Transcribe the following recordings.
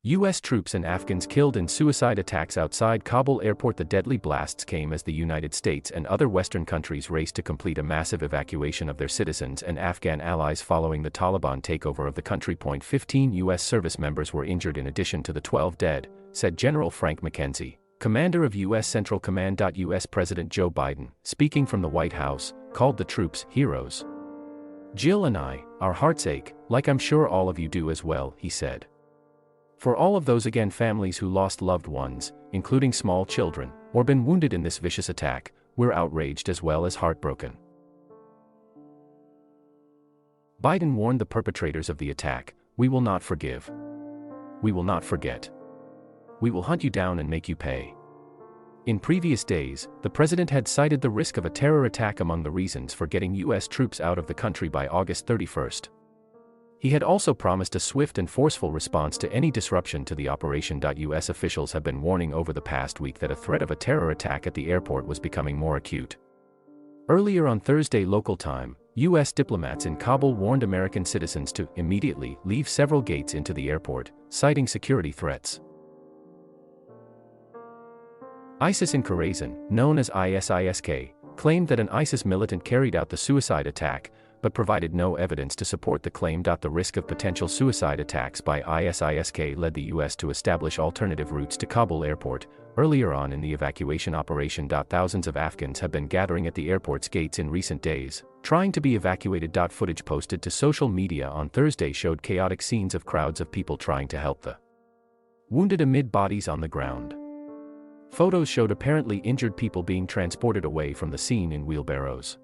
U.S. troops and Afghans killed in suicide attacks outside Kabul airport. The deadly blasts came as the United States and other Western countries raced to complete a massive evacuation of their citizens and Afghan allies following the Taliban takeover of the country. 15 U.S. service members were injured in addition to the 12 dead, said General Frank McKenzie, commander of U.S. Central Command. U.S. President Joe Biden, speaking from the White House, called the troops heroes. "Jill and I, our hearts ache, like I'm sure all of you do as well," he said. "For all of those Afghan families who lost loved ones, including small children, or been wounded in this vicious attack, we're outraged as well as heartbroken." Biden warned the perpetrators of the attack, "We will not forgive. We will not forget. We will hunt you down and make you pay." In previous days, the president had cited the risk of a terror attack among the reasons for getting U.S. troops out of the country by August 31. He had also promised a swift and forceful response to any disruption to the operation. U.S. officials have been warning over the past week that a threat of a terror attack at the airport was becoming more acute. Earlier on Thursday local time, U.S. diplomats in Kabul warned American citizens to immediately leave several gates into the airport, citing security threats. ISIS in Khorasan, known as ISISK, claimed that an ISIS militant carried out the suicide attack, but provided no evidence to support the claim. The risk of potential suicide attacks by ISISK led the U.S. to establish alternative routes to Kabul airport. Earlier on in the evacuation operation, thousands of Afghans have been gathering at the airport's gates in recent days, trying to be evacuated. Footage posted to social media on Thursday showed chaotic scenes of crowds of people trying to help the wounded amid bodies on the ground. Photos showed apparently injured people being transported away from the scene in wheelbarrows.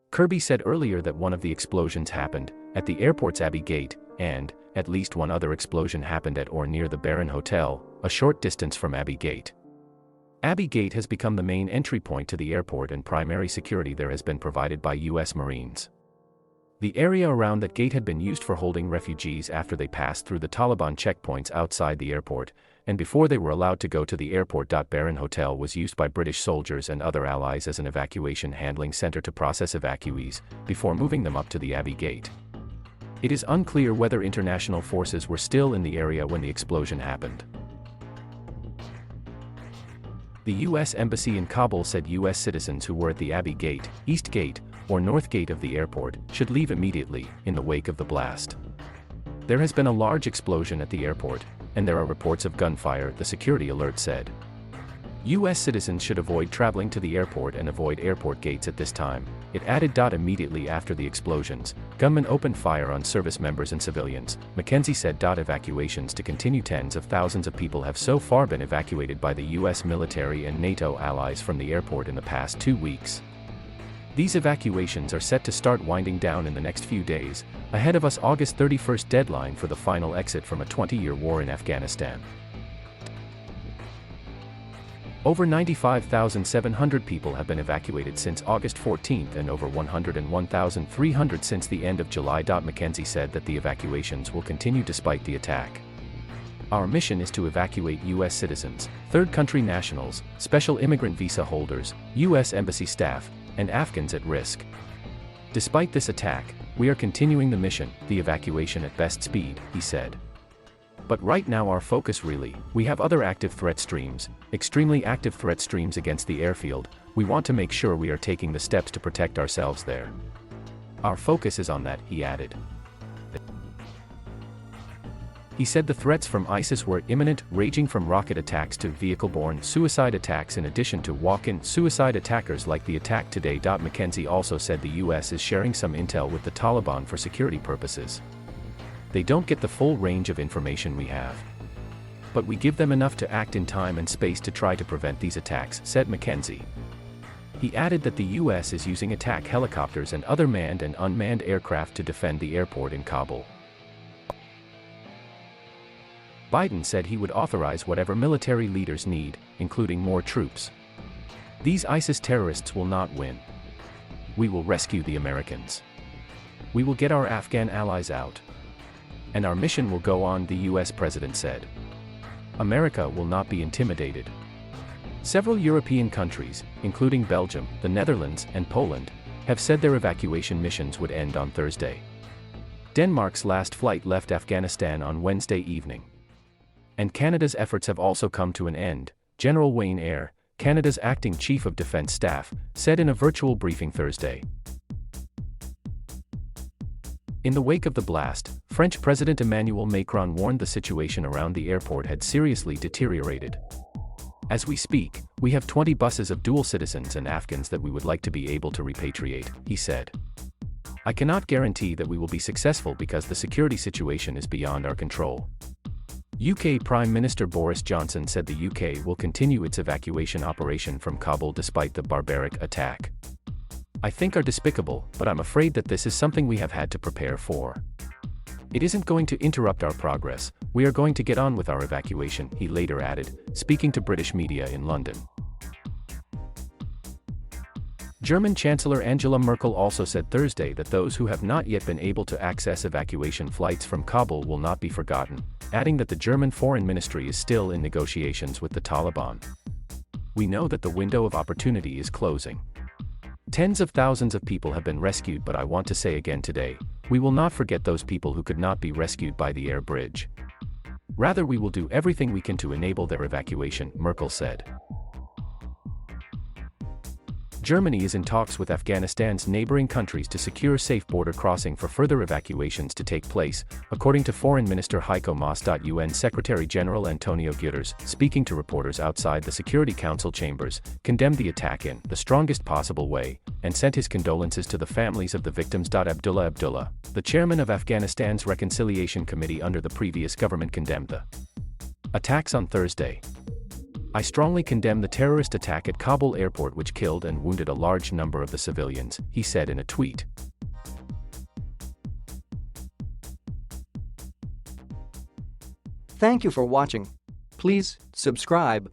Kirby said earlier that one of the explosions happened at the airport's Abbey Gate, and at least one other explosion happened at or near the Baron Hotel, a short distance from Abbey Gate. Abbey Gate has become the main entry point to the airport, and primary security there has been provided by U.S. Marines. The area around that gate had been used for holding refugees after they passed through the Taliban checkpoints outside the airport, and before they were allowed to go to the airport. Baron Hotel was used by British soldiers and other allies as an evacuation handling center to process evacuees, before moving them up to the Abbey Gate. It is unclear whether international forces were still in the area when the explosion happened. The U.S. Embassy in Kabul said U.S. citizens who were at the Abbey Gate, East Gate, or North Gate of the airport should leave immediately, in the wake of the blast. There has been a large explosion at the airport, and there are reports of gunfire, the security alert said. U.S. citizens should avoid traveling to the airport and avoid airport gates at this time, it added. Immediately after the explosions, gunmen opened fire on service members and civilians, McKenzie said. Evacuations to continue. Tens of thousands of people have so far been evacuated by the U.S. military and NATO allies from the airport in the past 2 weeks. These evacuations are set to start winding down in the next few days, ahead of us August 31 deadline for the final exit from a 20-year war in Afghanistan. Over 95,700 people have been evacuated since August 14 and over 101,300 since the end of July. McKenzie said that the evacuations will continue despite the attack. Our mission is to evacuate U.S. citizens, third country nationals, special immigrant visa holders, U.S. embassy staff, and Afghans at risk. Despite this attack, we are continuing the mission, the evacuation at best speed, he said. But right now our focus we have other active threat streams, extremely active threat streams against the airfield. We want to make sure we are taking the steps to protect ourselves there. Our focus is on that, he added. He said the threats from ISIS were imminent, ranging from rocket attacks to vehicle-borne suicide attacks in addition to walk-in suicide attackers like the attack today. McKenzie also said the U.S. is sharing some intel with the Taliban for security purposes. They don't get the full range of information we have. But we give them enough to act in time and space to try to prevent these attacks, said McKenzie. He added that the U.S. is using attack helicopters and other manned and unmanned aircraft to defend the airport in Kabul. Biden said he would authorize whatever military leaders need, including more troops. These ISIS terrorists will not win. We will rescue the Americans. We will get our Afghan allies out. And our mission will go on, the U.S. president said. America will not be intimidated. Several European countries, including Belgium, the Netherlands, and Poland, have said their evacuation missions would end on Thursday. Denmark's last flight left Afghanistan on Wednesday evening. And Canada's efforts have also come to an end, General Wayne Eyre, Canada's acting Chief of Defence Staff, said in a virtual briefing Thursday. In the wake of the blast, French President Emmanuel Macron warned the situation around the airport had seriously deteriorated. As we speak, we have 20 buses of dual citizens and Afghans that we would like to be able to repatriate, he said. I cannot guarantee that we will be successful because the security situation is beyond our control. UK Prime Minister Boris Johnson said the UK will continue its evacuation operation from Kabul despite the barbaric attack. I think are despicable, but I'm afraid that this is something we have had to prepare for. It isn't going to interrupt our progress, we are going to get on with our evacuation, he later added, speaking to British media in London. German Chancellor Angela Merkel also said Thursday that those who have not yet been able to access evacuation flights from Kabul will not be forgotten, adding that the German Foreign Ministry is still in negotiations with the Taliban. We know that the window of opportunity is closing. Tens of thousands of people have been rescued, but I want to say again today, we will not forget those people who could not be rescued by the air bridge. Rather, we will do everything we can to enable their evacuation, Merkel said. Germany is in talks with Afghanistan's neighboring countries to secure safe border crossing for further evacuations to take place, according to Foreign Minister Heiko Maas. UN Secretary-General Antonio Guterres, speaking to reporters outside the Security Council chambers, condemned the attack in the strongest possible way, and sent his condolences to the families of the victims. Abdullah Abdullah, the chairman of Afghanistan's Reconciliation Committee under the previous government, condemned the attacks on Thursday. I strongly condemn the terrorist attack at Kabul airport which killed and wounded a large number of the civilians, he said in a tweet. Thank you for watching. Please subscribe.